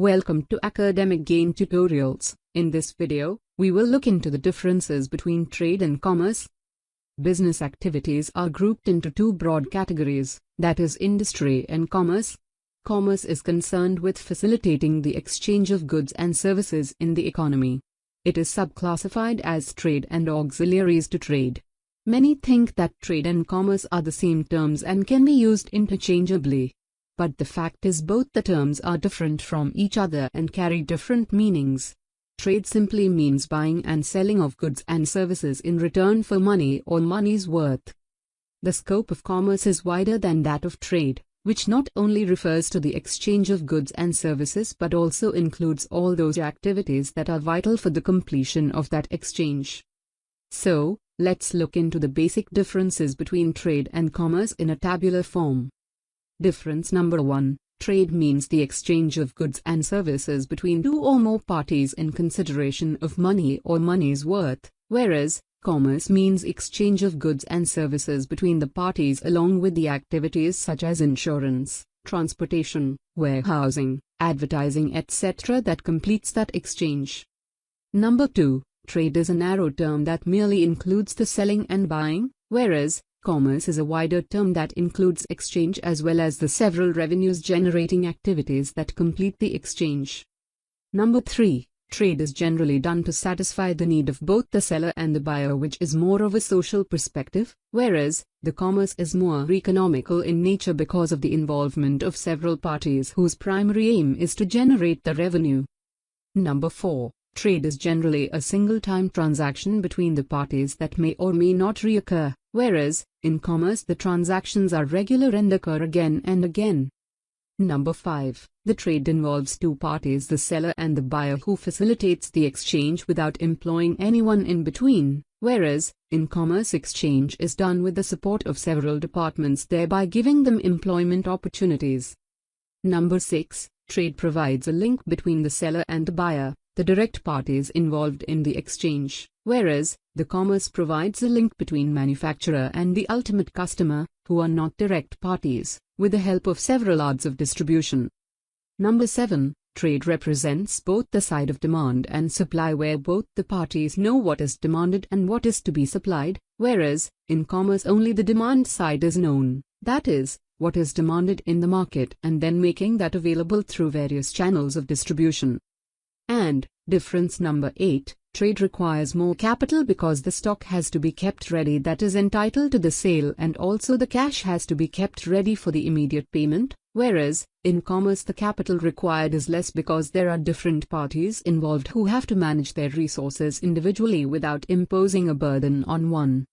Welcome to Academic Gain Tutorials. In this video, we will look into the differences between trade and commerce. Business activities are grouped into two broad categories, that is industry and commerce. Commerce is concerned with facilitating the exchange of goods and services in the economy. It is subclassified as trade and auxiliaries to trade. Many think that trade and commerce are the same terms and can be used interchangeably. But the fact is both the terms are different from each other and carry different meanings. Trade simply means buying and selling of goods and services in return for money or money's worth. The scope of commerce is wider than that of trade, which not only refers to the exchange of goods and services but also includes all those activities that are vital for the completion of that exchange. So, let's look into the basic differences between trade and commerce in a tabular form. Difference number 1. Trade means the exchange of goods and services between two or more parties in consideration of money or money's worth, whereas commerce means exchange of goods and services between the parties along with the activities such as insurance, transportation, warehousing, advertising, etc. that completes that exchange. Number 2. Trade is a narrow term that merely includes the selling and buying, whereas commerce is a wider term that includes exchange as well as the several revenues-generating activities that complete the exchange. Number 3. Trade is generally done to satisfy the need of both the seller and the buyer, which is more of a social perspective, whereas the commerce is more economical in nature because of the involvement of several parties whose primary aim is to generate the revenue. Number 4. Trade is generally a single-time transaction between the parties that may or may not reoccur, whereas in commerce the transactions are regular and occur again and again. Number 5. The trade involves two parties, the seller and the buyer, who facilitates the exchange without employing anyone in between, whereas in commerce exchange is done with the support of several departments, thereby giving them employment opportunities. Number 6. Trade provides a link between the seller and the buyer, the direct parties involved in the exchange, whereas the commerce provides a link between manufacturer and the ultimate customer, who are not direct parties, with the help of several modes of distribution. Number 7. Trade represents both the side of demand and supply, where both the parties know what is demanded and what is to be supplied, whereas in commerce only the demand side is known, that is, what is demanded in the market, and then making that available through various channels of distribution. And difference number 8. Trade requires more capital because the stock has to be kept ready that is entitled to the sale, and also the cash has to be kept ready for the immediate payment, whereas in commerce the capital required is less because there are different parties involved who have to manage their resources individually without imposing a burden on one.